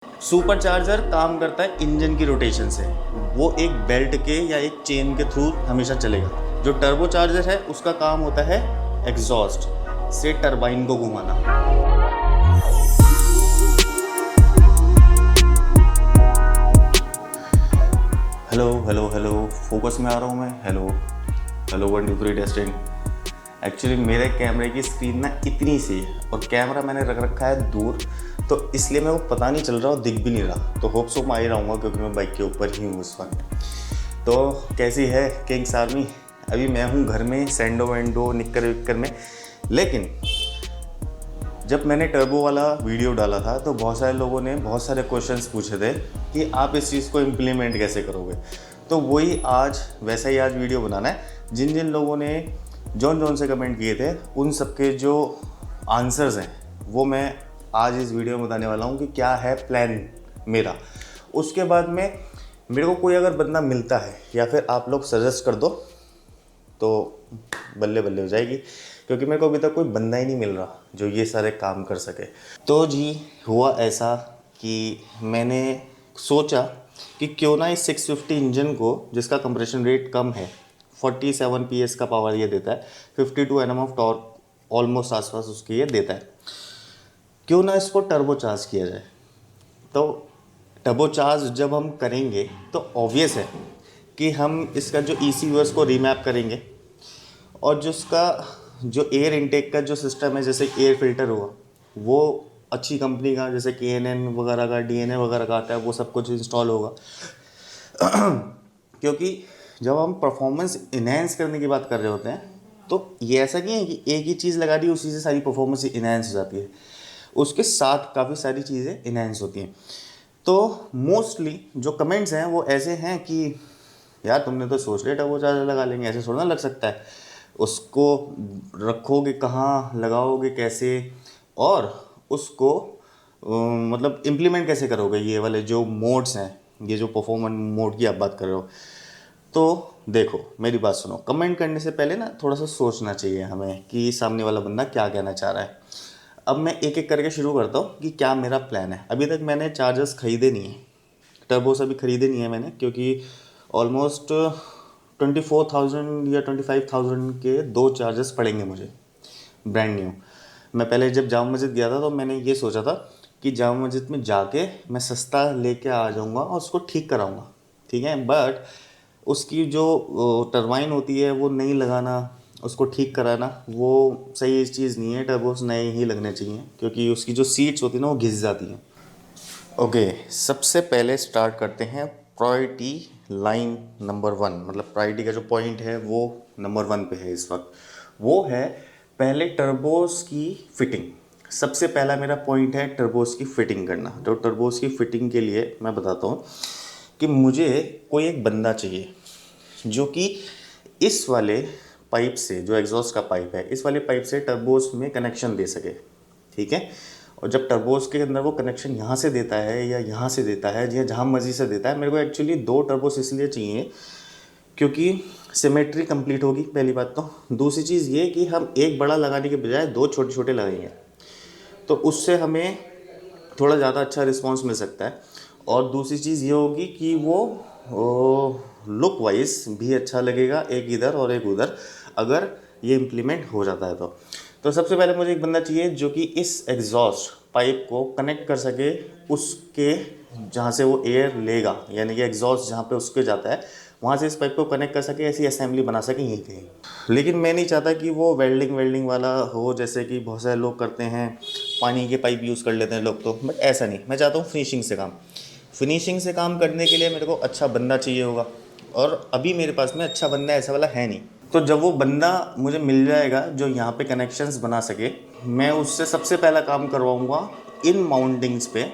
Super charger काम करता है इंजन की रोटेशन से, वो एक बेल्ट के या एक चेन के थ्रू हमेशा चलेगा। जो टर्बो चार्जर है उसका काम होता है एग्जॉस्ट से टरबाइन को घुमाना। हेलो हेलो हेलो, फोकस में आ रहा हूँ मैं। Hello hello 1 2 3 testing. एक्चुअली मेरे कैमरे की स्क्रीन ना इतनी सी है और कैमरा मैंने रख रखा है दूर, तो इसलिए मेरे को पता नहीं चल रहा और दिख भी नहीं रहा। तो होप सो मैं आ ही रहूँगा क्योंकि मैं बाइक के ऊपर ही हूँ इस वक्त। तो कैसी है किंग्स आर्मी? अभी मैं हूँ घर में सैंडो वैंडो निक्कर विक्कर में। लेकिन जब मैंने टर्बो वाला वीडियो डाला था तो बहुत सारे लोगों ने बहुत सारे क्वेश्चंस पूछे थे कि आप इस चीज़ को इम्प्लीमेंट कैसे करोगे। तो वही आज वैसा ही आज वीडियो बनाना है। जिन जिन लोगों ने जौन से कमेंट किए थे उन सबके जो आंसर्स हैं वो मैं आज इस वीडियो में बताने वाला हूँ कि क्या है प्लान मेरा। उसके बाद में मेरे को कोई अगर बंदा मिलता है या फिर आप लोग सजेस्ट कर दो तो बल्ले बल्ले हो जाएगी, क्योंकि मेरे को अभी तक कोई बंदा ही नहीं मिल रहा जो ये सारे काम कर सके। तो जी हुआ ऐसा कि मैंने सोचा कि क्यों ना इस 650 इंजन को, जिसका कंप्रेशन रेट कम है, 47 PS का पावर ये देता है, 52 Nm ऑफ टॉर्क ऑलमोस्ट आसपास उसकी ये देता है, क्यों ना इसको टर्बो चार्ज किया जाए। तो टर्बो चार्ज जब हम करेंगे तो ऑब्वियस है कि हम इसका जो ECUs को रीमैप करेंगे और जो उसका जो एयर इनटेक का जो सिस्टम है, जैसे एयर फिल्टर हुआ वो अच्छी कंपनी का, जैसे KNN वगैरह का, DNA वगैरह का आता है, वो सब कुछ इंस्टॉल होगा। क्योंकि जब हम परफॉर्मेंस इन्हेंस करने की बात कर रहे होते हैं तो ये ऐसा नहीं है कि एक ही चीज़ लगा दी उसी से सारी परफॉर्मेंस इन्हेंस हो जाती है, उसके साथ काफ़ी सारी चीज़ें इन्हेंस होती हैं। तो मोस्टली जो कमेंट्स हैं वो ऐसे हैं कि यार तुमने तो सोच लिया टर्बो चार्जर लगा लेंगे, ऐसे थोड़ा ना लग सकता है, उसको रखोगे कहाँ, लगाओगे कैसे, और उसको मतलब इम्प्लीमेंट कैसे करोगे, ये वाले जो मोड्स हैं, ये जो परफॉर्मेंस मोड की आप बात कर रहे हो। तो देखो मेरी बात सुनो, कमेंट करने से पहले ना थोड़ा सा सोचना चाहिए हमें कि सामने वाला बंदा क्या कहना चाह रहा है। अब मैं एक एक करके शुरू करता हूँ कि क्या मेरा प्लान है। अभी तक मैंने चार्जर्स ख़रीदे नहीं हैं, टर्बोस अभी ख़रीदे नहीं है मैंने, क्योंकि ऑलमोस्ट 24,000 या 25,000 के 2 चार्जर्स पड़ेंगे मुझे ब्रांड न्यू। मैं पहले जब जामा मस्जिद गया था तो मैंने ये सोचा था कि जामा मस्जिद में जाके मैं सस्ता लेके आ जाऊँगा और उसको ठीक कराऊँगा, ठीक है। बट उसकी जो टरबाइन होती है वो नहीं लगाना, उसको ठीक कराना, वो सही चीज़ नहीं है। टर्बोस नए ही लगने चाहिए क्योंकि उसकी जो सीट्स होती हैं ना वो घिस जाती हैं। ओके, सबसे पहले स्टार्ट करते हैं प्रायोरिटी लाइन नंबर 1, मतलब प्रायोरिटी का जो पॉइंट है वो नंबर 1 पे है इस वक्त। वो है पहले टर्बोस की फिटिंग। सबसे पहला मेरा पॉइंट है टर्बोस की फ़िटिंग करना। तो टर्बोस की फ़िटिंग के लिए मैं बताता हूँ कि मुझे कोई एक बंदा चाहिए जो कि इस वाले पाइप से, जो एग्जॉस्ट का पाइप है, इस वाले पाइप से टर्बोस में कनेक्शन दे सके, ठीक है। और जब टर्बोस के अंदर वो कनेक्शन यहाँ से देता है या यहाँ से देता है या जहाँ मर्जी से देता है, मेरे को एक्चुअली 2 टर्बोस इसलिए चाहिए क्योंकि सिमेट्री कंप्लीट होगी, पहली बात तो। दूसरी चीज़ ये कि हम एक बड़ा लगाने के बजाय 2 छोटे छोटे लगाएंगे तो उससे हमें थोड़ा ज़्यादा अच्छा रिस्पांस मिल सकता है। और दूसरी चीज़ ये होगी कि वो लुक वाइज भी अच्छा लगेगा, एक इधर और एक उधर, अगर ये इम्प्लीमेंट हो जाता है तो सबसे पहले मुझे एक बंदा चाहिए जो कि इस एग्जॉस्ट पाइप को कनेक्ट कर सके उसके जहाँ से वो एयर लेगा, यानी कि एग्जॉस्ट जहाँ पे उसके जाता है वहाँ से इस पाइप को कनेक्ट कर सके, ऐसी असेंबली बना सके यहीं कहीं। लेकिन मैं नहीं चाहता कि वो वेल्डिंग वाला हो, जैसे कि बहुत सारे लोग करते हैं, पानी के पाइप यूज़ कर लेते हैं लोग, तो बट ऐसा नहीं। मैं चाहता हूँ फिनिशिंग से काम करने के लिए मेरे को अच्छा बंदा चाहिए होगा, और अभी मेरे पास में अच्छा बंदा ऐसा वाला है नहीं। तो जब वो बंदा मुझे मिल जाएगा जो यहाँ पे कनेक्शंस बना सके, मैं उससे सबसे पहला काम करवाऊँगा इन माउंटिंग्स पे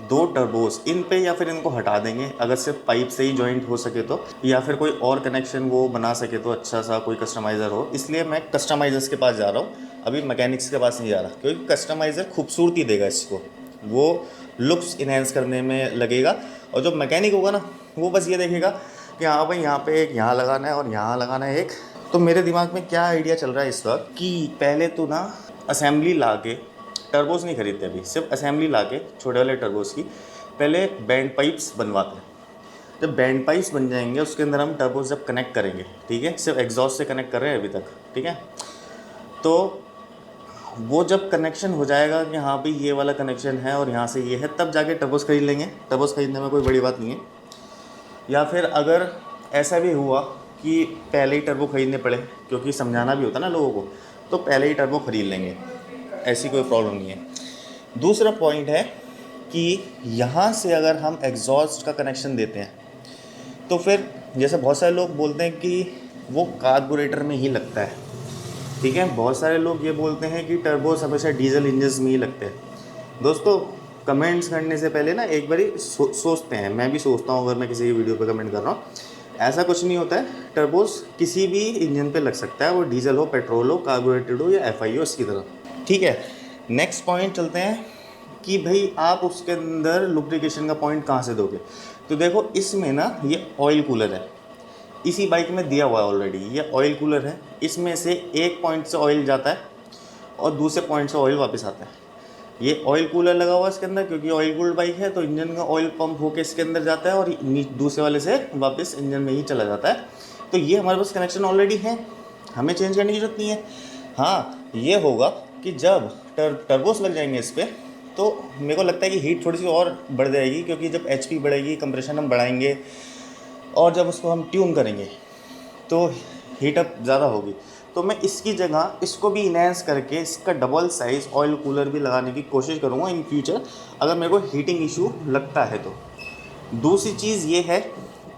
2 टर्बोस इन पे, या फिर इनको हटा देंगे अगर सिर्फ पाइप से ही जॉइंट हो सके तो, या फिर कोई और कनेक्शन वो बना सके तो अच्छा सा कोई कस्टमाइज़र हो। इसलिए मैं कस्टमाइज़र्स के पास जा रहा हूँ, अभी मैकेनिक्स के पास नहीं जा रहा, क्योंकि कस्टमाइज़र खूबसूरती देगा इसको, वो लुक्स इन्हेंस करने में लगेगा। और जो मैकेनिक होगा ना वो बस ये देखेगा कि हाँ भाई यहाँ पे एक यहाँ लगाना है और यहाँ लगाना है एक। तो मेरे दिमाग में क्या आइडिया चल रहा है इस वक्त कि पहले तो ना असेंबली ला के, टर्बोस नहीं खरीदते अभी, सिर्फ असेंबली ला के छोटे वाले टर्बोस की पहले बैंड पाइप्स बनवाते हैं। जब बैंड पाइप्स बन जाएंगे उसके अंदर हम टर्बोस जब कनेक्ट करेंगे, ठीक है, सिर्फ एग्जॉस्ट से कनेक्ट कर रहे हैं अभी तक, ठीक है, तो वो जब कनेक्शन हो जाएगा कि हाँ भाई ये वाला कनेक्शन है और यहाँ से ये है, तब जाके टर्बोस खरीद लेंगे। टर्बोस खरीदने में कोई बड़ी बात नहीं है। या फिर अगर ऐसा भी हुआ कि पहले ही टर्बो खरीदने पड़े, क्योंकि समझाना भी होता है ना लोगों को, तो पहले ही टर्बो खरीद लेंगे, ऐसी कोई प्रॉब्लम नहीं है। दूसरा पॉइंट है कि यहाँ से अगर हम एग्जॉस्ट का कनेक्शन देते हैं तो फिर जैसे बहुत सारे लोग बोलते हैं कि वो कार्बोरेटर में ही लगता है, ठीक है, बहुत सारे लोग ये बोलते हैं कि टर्बोस हमेशा डीजल इंजन में ही लगते हैं। दोस्तों, कमेंट्स करने से पहले ना एक बारी सोचते हैं, मैं भी सोचता हूँ अगर मैं किसी वीडियो पे कमेंट कर रहा हूँ, ऐसा कुछ नहीं होता है। टर्बोस किसी भी इंजन पे लग सकता है, वो डीजल हो, पेट्रोल हो, कार्बोरेटेड हो या एफआई हो, इसकी तरह, ठीक है। नेक्स्ट पॉइंट चलते हैं कि भाई आप उसके अंदर लुब्रिकेशन का पॉइंट कहाँ से दोगे। तो देखो इसमें ना ये ऑयल कूलर है, इसी बाइक में दिया हुआ है ऑलरेडी, ये ऑयल कूलर है। इसमें से एक पॉइंट से ऑयल जाता है और दूसरे पॉइंट से ऑयल वापस आता है। ये ऑयल कूलर लगा हुआ है इसके अंदर, क्योंकि ऑयल कूल्ड बाइक है तो इंजन का ऑयल पंप होकर इसके अंदर जाता है और दूसरे वाले से वापस इंजन में ही चला जाता है। तो ये हमारे पास कनेक्शन ऑलरेडी है, हमें चेंज करने की जरूरत नहीं है। हाँ, ये होगा कि जब टर्बोस लग जाएंगे इस पर, तो मेरे को लगता है कि हीट थोड़ी सी और बढ़ जाएगी, क्योंकि जब एचपी बढ़ेगी, कंप्रेशन हम बढ़ाएंगे और जब उसको हम ट्यून करेंगे तो हीटअप ज़्यादा होगी। तो मैं इसकी जगह इसको भी इनहेंस करके इसका डबल साइज़ ऑयल कूलर भी लगाने की कोशिश करूँगा इन फ्यूचर, अगर मेरे को हीटिंग इशू लगता है तो। दूसरी चीज़ ये है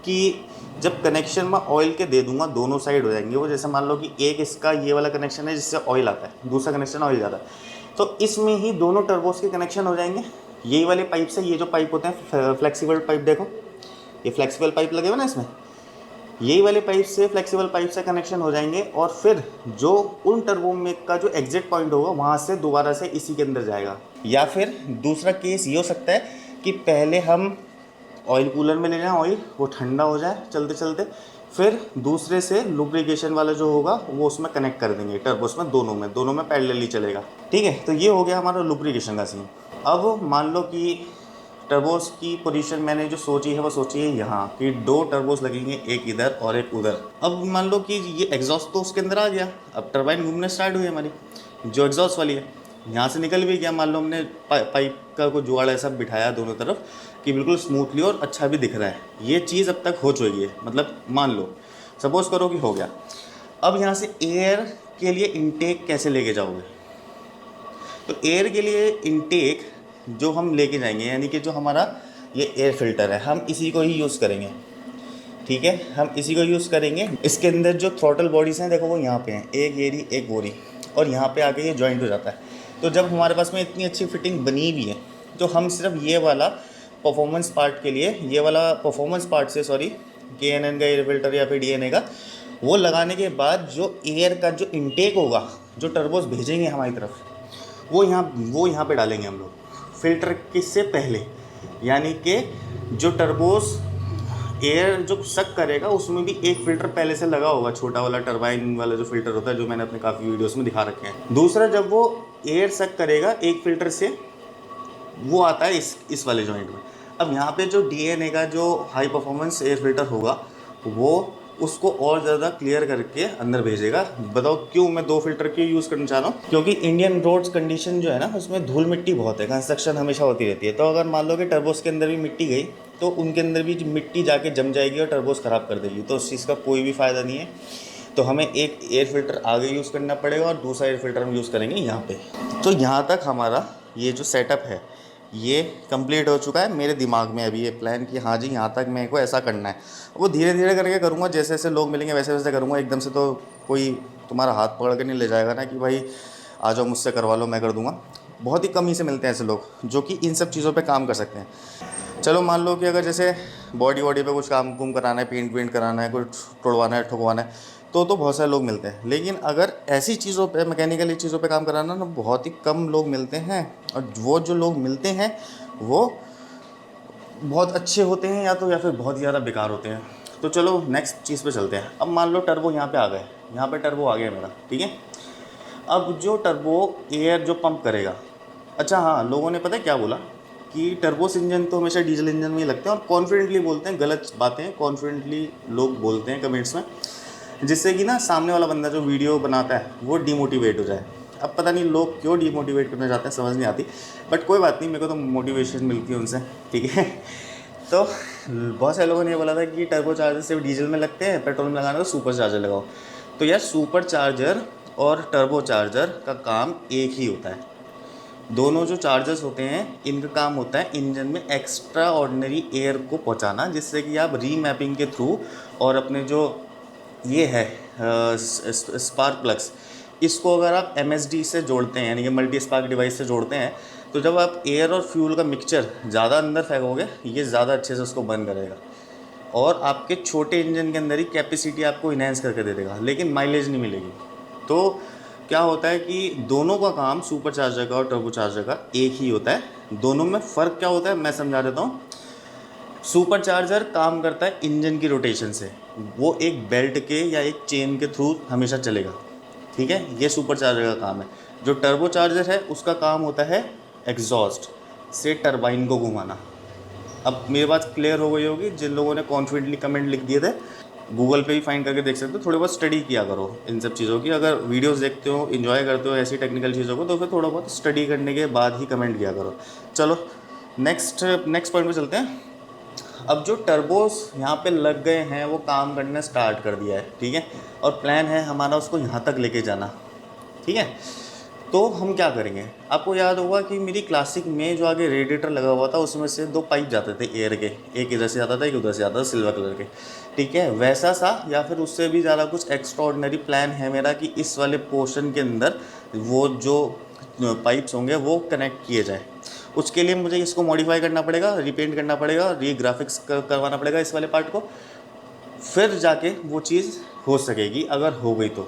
कि जब कनेक्शन मैं ऑयल के दे दूंगा, दोनों साइड हो जाएंगे वो। जैसे मान लो कि एक इसका ये वाला कनेक्शन है जिससे ऑयल आता है, दूसरा कनेक्शन ऑयल जाता है, तो इसमें ही दोनों टर्बोस के कनेक्शन हो जाएंगे। यही वाले पाइप से, ये जो पाइप होते हैं फ्लेक्सिबल पाइप, देखो ये फ्लेक्सिबल पाइप लगे हुए ना इसमें, यही वाले पाइप से, फ्लेक्सिबल पाइप से कनेक्शन हो जाएंगे और फिर जो उन टर्बो में का जो एग्जिट पॉइंट होगा वहाँ से दोबारा से इसी के अंदर जाएगा। या फिर दूसरा केस ये हो सकता है कि पहले हम ऑयल कूलर में ले लें ऑयल, वो ठंडा हो जाए चलते चलते, फिर दूसरे से लुब्रिकेशन वाला जो होगा वो उसमें कनेक्ट कर देंगे टर्बोस में, दोनों में पैरेलली चलेगा, ठीक है। तो ये हो गया हमारा लुब्रिकेशन का सीन। अब मान लो कि टर्बोस की पोजीशन मैंने जो सोची है वो सोची है यहाँ कि 2 टर्बोस लगेंगे, एक इधर और एक उधर। अब मान लो कि ये एग्जॉस्ट तो उसके अंदर आ गया, अब टरबाइन घूमने स्टार्ट हुई हमारी जो एग्जॉस्ट वाली है, यहाँ से निकल भी गया। मान लो हमने पाइप का कोई जुगाड़ ऐसा बिठाया दोनों तरफ कि बिल्कुल स्मूथली और अच्छा भी दिख रहा है। ये चीज़ अब तक हो चुकी है, मतलब मान लो सपोज करो कि हो गया। अब यहाँ से एयर के लिए इनटेक कैसे लेके जाओगे? तो एयर के लिए इनटेक जो हम लेके जाएंगे, यानी कि जो हमारा ये एयर फिल्टर है, हम इसी को ही यूज़ करेंगे, ठीक है, हम इसी को यूज़ करेंगे। इसके अंदर जो थ्रॉटल बॉडीज़ हैं देखो वो यहाँ पे हैं, एक येरी एक बोरी, और यहाँ पे आके ये जॉइंट हो जाता है। तो जब हमारे पास में इतनी अच्छी फिटिंग बनी हुई है तो हम सिर्फ ये वाला परफॉर्मेंस पार्ट के लिए, ये वाला परफॉर्मेंस पार्ट से KNN का एयर फिल्टर या फिर DNA का, वो लगाने के बाद जो एयर का जो इनटेक होगा, जो टर्बोस भेजेंगे हमारी तरफ, वो यहाँ पे डालेंगे हम लोग फिल्टर किससे पहले। यानी कि जो टर्बोस एयर जो सक करेगा उसमें भी एक फ़िल्टर पहले से लगा होगा, छोटा वाला टरबाइन वाला जो फ़िल्टर होता है, जो मैंने अपने काफ़ी वीडियोस में दिखा रखे हैं। दूसरा, जब वो एयर सक करेगा एक फ़िल्टर से, वो आता है इस वाले जॉइंट में। अब यहाँ पे जो DNA का जो हाई परफॉर्मेंस एयर फिल्टर होगा वो उसको और ज़्यादा क्लियर करके अंदर भेजेगा। बताओ क्यों मैं 2 फिल्टर क्यों यूज़ करना चाह रहा हूँ? क्योंकि इंडियन रोड्स कंडीशन जो है ना, उसमें धूल मिट्टी बहुत है, कंस्ट्रक्शन हमेशा होती रहती है। तो अगर मान लो कि टर्बोस के अंदर भी मिट्टी गई तो उनके अंदर भी मिट्टी जाके जम जाएगी और टर्बोस ख़राब कर देगी, तो उस चीज़ का कोई भी फ़ायदा नहीं है। तो हमें एक एयर फिल्टर आगे यूज़ करना पड़ेगा और दूसरा एयर फिल्टर हम यूज़ करेंगे यहाँ पे। तो यहाँ तक हमारा ये जो सेटअप है ये कंप्लीट हो चुका है मेरे दिमाग में अभी ये प्लान कि हाँ जी यहाँ तक मेरे को ऐसा करना है। वो धीरे धीरे करके करूँगा, जैसे जैसे लोग मिलेंगे वैसे वैसे करूँगा। एकदम से तो कोई तुम्हारा हाथ पकड़ के नहीं ले जाएगा ना कि भाई आ जाओ मुझसे करवा लो, मैं कर दूँगा। बहुत ही कम ही से मिलते हैं ऐसे लोग जो कि इन सब चीज़ों पे काम कर सकते हैं। चलो मान लो कि अगर जैसे बॉडी पे कुछ काम कुम कराना है, पेंट कराना है, कुछ तोड़वाना है, ठुकवाना है, तो बहुत सारे लोग मिलते हैं। लेकिन अगर ऐसी चीज़ों पे, मैकेनिकल चीज़ों पे काम कराना ना, बहुत ही कम लोग मिलते हैं। और वो जो लोग मिलते हैं वो बहुत अच्छे होते हैं या फिर बहुत ज़्यादा बेकार होते हैं। तो चलो नेक्स्ट चीज़ पे चलते हैं। अब मान लो टर्बो यहाँ पे आ गए, यहाँ पे टर्बो आ गया मेरा, ठीक है। अब जो टर्बो एयर जो पंप करेगा, अच्छा हाँ, लोगों ने पता है क्या बोला कि टर्बोस इंजन तो हमेशा डीजल इंजन में ही लगते हैं और कॉन्फिडेंटली बोलते हैं, गलत बातें कॉन्फिडेंटली लोग बोलते हैं कमेंट्स में, जिससे कि ना सामने वाला बंदा जो वीडियो बनाता है वो डिमोटिवेट हो जाए। अब पता नहीं लोग क्यों डिमोटिवेट करना चाहते हैं, समझ नहीं आती, बट कोई बात नहीं, मेरे को तो मोटिवेशन मिलती है उनसे, ठीक है। तो बहुत सारे लोगों ने ये बोला था कि टर्बो चार्जर सिर्फ डीजल में लगते हैं, पेट्रोल में लगाना तो सुपर चार्जर लगाओ। तो यार सुपर चार्जर और टर्बो चार्जर का काम एक ही होता है। दोनों जो चार्जर्स होते हैं इनका काम होता है इंजन में एक्स्ट्रा ऑर्डिनरी एयर को पहुंचाना, जिससे कि आप रीमैपिंग के थ्रू और अपने जो ये है स्पार्क प्लग्स, इसको अगर आप MSD से जोड़ते हैं यानी कि मल्टी स्पार्क डिवाइस से जोड़ते हैं, तो जब आप एयर और फ्यूल का मिक्सचर ज़्यादा अंदर फेंकोगे ये ज़्यादा अच्छे से उसको बर्न करेगा और आपके छोटे इंजन के अंदर ही कैपेसिटी आपको इनहेंस करके दे देगा, लेकिन माइलेज नहीं मिलेगी। तो क्या होता है कि दोनों का काम सुपर चार्जर का और टर्बो चार्जर का एक ही होता है। दोनों में फ़र्क क्या होता है मैं समझा देता हूँ। सुपर चार्जर काम करता है इंजन की रोटेशन से, वो एक बेल्ट के या एक चेन के थ्रू हमेशा चलेगा, ठीक है, ये सुपर चार्जर का काम है। जो टर्बो चार्जर है उसका काम होता है एग्जॉस्ट से टरबाइन को घुमाना। अब मेरी बात क्लियर हो गई होगी। जिन लोगों ने कॉन्फिडेंटली कमेंट लिख दिए थे, गूगल पे भी फाइंड करके देख सकते हो, थोड़ी बहुत स्टडी किया करो इन सब चीज़ों की। अगर वीडियोस देखते हो, इन्जॉय करते हो ऐसी टेक्निकल चीज़ों को, तो फिर थोड़ा बहुत स्टडी करने के बाद ही कमेंट किया करो। चलो नेक्स्ट पॉइंट पे चलते हैं। अब जो टर्बोस यहाँ पे लग गए हैं वो काम करना स्टार्ट कर दिया है, ठीक है, और प्लान है हमारा उसको यहाँ तक लेके जाना, ठीक है। तो हम क्या करेंगे, आपको याद होगा कि मेरी क्लासिक में जो आगे रेडिएटर लगा हुआ था उसमें से 2 पाइप जाते थे एयर के, एक इधर से आता था एक उधर से आता था सिल्वर कलर के, ठीक है, वैसा सा या फिर उससे भी ज़्यादा कुछ एक्स्ट्रा ऑर्डिनरी प्लान है मेरा कि इस वाले पोर्शन के अंदर वो जो पाइप्स होंगे वो कनेक्ट किए जाए। उसके लिए मुझे इसको मॉडिफाई करना पड़ेगा, रिपेंट करना पड़ेगा, ग्राफिक्स करवाना पड़ेगा इस वाले पार्ट को, फिर जाके वो चीज़ हो सकेगी अगर हो गई तो।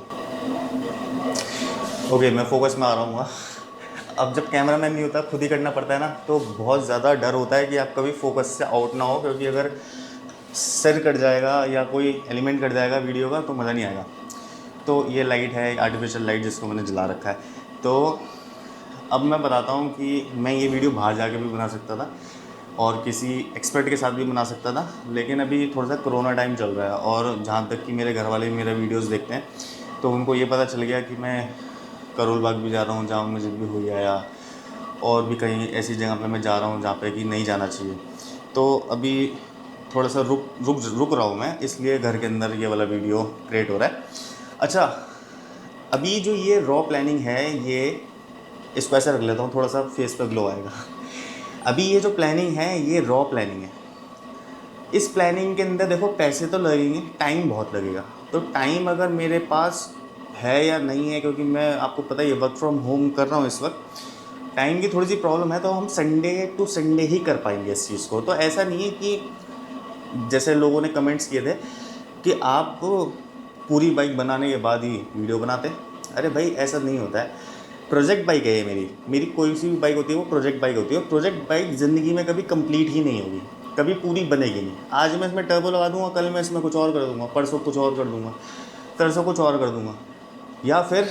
ओके, मैं फोकस में आ रहा हूँ। अब जब कैमरा मैन नहीं होता खुद ही करना पड़ता है ना, तो बहुत ज़्यादा डर होता है कि आप कभी फोकस से आउट ना हो, क्योंकि अगर सिर कट जाएगा या कोई एलिमेंट कट जाएगा वीडियो का तो मज़ा नहीं आएगा। तो ये लाइट है आर्टिफिशियल लाइट जिसको मैंने जला रखा है। तो अब मैं बताता हूँ कि मैं ये वीडियो बाहर जाके भी बना सकता था और किसी एक्सपर्ट के साथ भी बना सकता था, लेकिन अभी थोड़ा सा कोरोना टाइम चल रहा है और जहाँ तक कि मेरे घर वाले मेरे वीडियोस देखते हैं तो उनको ये पता चल गया कि मैं करोल बाग भी जा रहा हूँ, जामा मस्जिद भी हुई है, या और भी कहीं ऐसी जगह पे मैं जा रहा हूँ जहाँ पे कि नहीं जाना चाहिए। तो अभी थोड़ा सा रुक रहा हूँ मैं, इसलिए घर के अंदर ये वाला वीडियो क्रिएट हो रहा है। अच्छा, अभी जो ये रॉ प्लानिंग है, ये इसको ऐसे रख लेता हूँ, थोड़ा सा फेस पर ग्लो आएगा। अभी ये जो प्लानिंग है ये रॉ प्लानिंग है। इस प्लानिंग के अंदर देखो पैसे तो लगेंगे, टाइम बहुत लगेगा। तो टाइम अगर मेरे पास है या नहीं है, क्योंकि मैं आपको पता ही है वर्क फ्रॉम होम कर रहा हूँ इस वक्त, टाइम की थोड़ी सी प्रॉब्लम है, तो हम संडे टू संडे ही कर पाएंगे इस चीज़ को। तो ऐसा नहीं है कि जैसे लोगों ने कमेंट्स किए थे कि आप पूरी बाइक बनाने के बाद ही वीडियो बनाते, अरे भाई ऐसा नहीं होता है। प्रोजेक्ट बाइक है ये मेरी कोई सी भी बाइक होती है वो प्रोजेक्ट बाइक होती है, और प्रोजेक्ट बाइक ज़िंदगी में कभी कंप्लीट ही नहीं होगी, कभी पूरी बनेगी नहीं। आज मैं इसमें टर्बो लगा दूंगा, कल मैं इसमें कुछ और कर दूंगा, परसों कुछ और कर दूंगा, तरसों कुछ और कर दूंगा, या फिर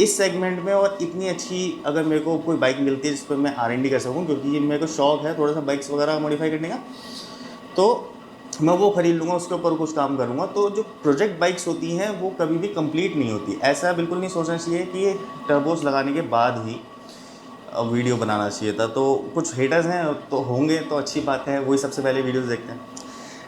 इस सेगमेंट में और इतनी अच्छी अगर मेरे को कोई बाइक मिलती है जिस पर मैं R&D कर सकूँ, क्योंकि ये मेरे को शौक़ है थोड़ा सा बाइक्स वगैरह मॉडिफाई करने का, तो मैं वो ख़रीद लूँगा, उसके ऊपर कुछ काम करूँगा। तो जो प्रोजेक्ट बाइक्स होती हैं वो कभी भी कंप्लीट नहीं होती। ऐसा बिल्कुल नहीं सोचना चाहिए कि ये टर्बोस लगाने के बाद ही वीडियो बनाना चाहिए था। तो कुछ हेटर्स हैं तो होंगे, तो अच्छी बात है, वही सबसे पहले वीडियोस देखते हैं।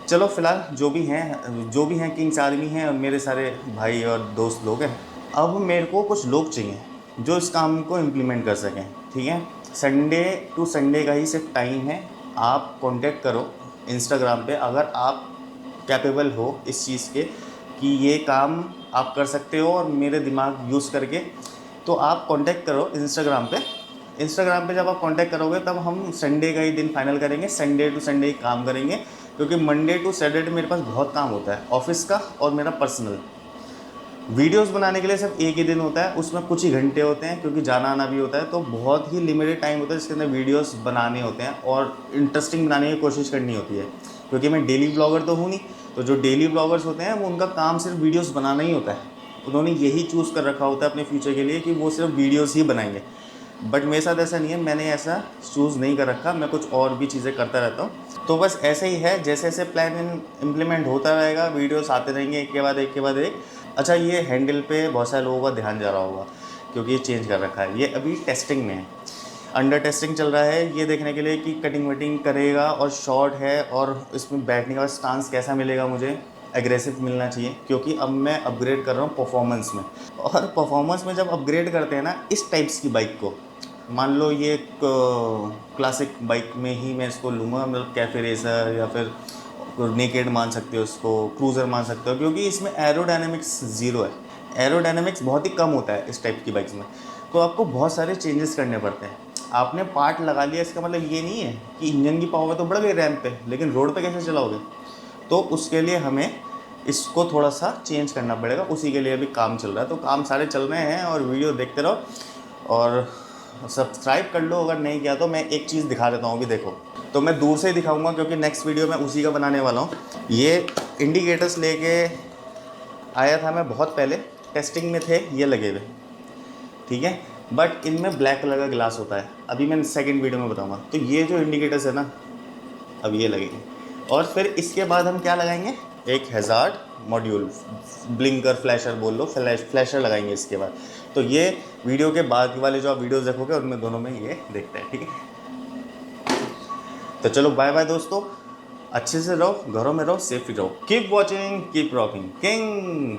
चलो फिलहाल जो भी हैं किंग्स आर्मी हैं और मेरे सारे भाई और दोस्त लोग हैं। अब मेरे को कुछ लोग चाहिए जो इस काम को इम्प्लीमेंट कर सकें, ठीक है। संडे टू संडे का ही सिर्फ टाइम है। आप कॉन्टेक्ट करो इंस्टाग्राम पे, अगर आप कैपेबल हो इस चीज़ के कि ये काम आप कर सकते हो और मेरे दिमाग यूज़ करके, तो आप कांटेक्ट करो इंस्टाग्राम पे। जब आप कांटेक्ट करोगे तब हम संडे का ही दिन फाइनल करेंगे, संडे टू संडे ही काम करेंगे, क्योंकि मंडे टू सैटरडे मेरे पास बहुत काम होता है ऑफिस का और मेरा पर्सनल। वीडियोस बनाने के लिए सिर्फ एक ही दिन होता है, उसमें कुछ ही घंटे होते हैं क्योंकि जाना आना भी होता है, तो बहुत ही लिमिटेड टाइम होता है जिसके अंदर वीडियोस बनाने होते हैं और इंटरेस्टिंग बनाने की कोशिश करनी होती है, क्योंकि मैं डेली ब्लॉगर तो हूँ नहीं। तो जो डेली ब्लॉगर्स होते हैं वो उनका काम सिर्फ वीडियोस बनाना ही होता है। उन्होंने यही चूज़ कर रखा होता है अपने फ्यूचर के लिए कि वो सिर्फ वीडियोस ही बनाएंगे। बट मेरे साथ ऐसा नहीं है, मैंने ऐसा चूज़ नहीं कर रखा, मैं कुछ और भी चीज़ें करता रहता हूँ। तो बस ऐसे ही है, जैसे जैसे प्लान इम्प्लीमेंट होता रहेगा, वीडियोस आते रहेंगे एक के बाद एक के बाद एक। अच्छा, ये हैंडल पे बहुत सारे लोगों का ध्यान जा रहा होगा क्योंकि ये चेंज कर रखा है, ये अभी टेस्टिंग में है, अंडर टेस्टिंग चल रहा है, ये देखने के लिए कि कटिंग वटिंग करेगा और शॉर्ट है और इसमें बैठने का स्टांस कैसा मिलेगा, मुझे एग्रेसिव मिलना चाहिए क्योंकि अब मैं अपग्रेड कर रहा हूँ परफॉर्मेंस में। और परफॉर्मेंस में जब अपग्रेड करते हैं ना इस टाइप्स की बाइक को, मान लो ये क्लासिक बाइक में ही मैं इसको लूँगा, मतलब कैफे रेसर या फिर नेकेड मान सकते हो इसको, क्रूज़र मान सकते हो, क्योंकि इसमें एरोडायनेमिक्स ज़ीरो है, एरोडायनेमिक्स बहुत ही कम होता है इस टाइप की बाइक्स में। तो आपको बहुत सारे चेंजेस करने पड़ते हैं। आपने पार्ट लगा लिया इसका मतलब ये नहीं है कि इंजन की पावर तो बढ़ गई रैंप पे, लेकिन रोड पे कैसे चलाओगे? तो उसके लिए हमें इसको थोड़ा सा चेंज करना पड़ेगा, उसी के लिए अभी काम चल रहा है। तो काम सारे चल रहे हैं और वीडियो देखते रहो और सब्सक्राइब कर लो अगर नहीं किया तो। मैं एक चीज़ दिखा देता हूँ अभी, देखो। तो मैं दूर से ही दिखाऊंगा क्योंकि नेक्स्ट वीडियो मैं उसी का बनाने वाला हूँ। ये इंडिकेटर्स लेके आया था मैं बहुत पहले, टेस्टिंग में थे ये लगे हुए, ठीक है, बट इनमें ब्लैक कलर का ग्लास होता है, अभी मैं सेकंड वीडियो में बताऊंगा। तो ये जो इंडिकेटर्स है ना, अब ये लगेंगे और फिर इसके बाद हम क्या लगाएंगे, एक हैज़ार्ड मॉड्यूल, ब्लिंकर फ्लैशर बोल लो, फ्लैशर लगाएंगे इसके बाद। तो ये वीडियो के बाद वाले जो आप वीडियोस देखोगे उनमें दोनों में ये देखते हैं, ठीक है। तो चलो बाय बाय दोस्तों, अच्छे से रहो, घरों में रहो, सेफ रहो, keep watching, keep rocking, king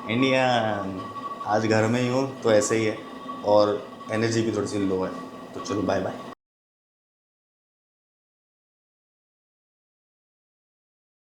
Indian. आज घर में ही हूँ तो ऐसे ही है और एनर्जी भी थोड़ी सी लो है। तो चलो बाय बाय।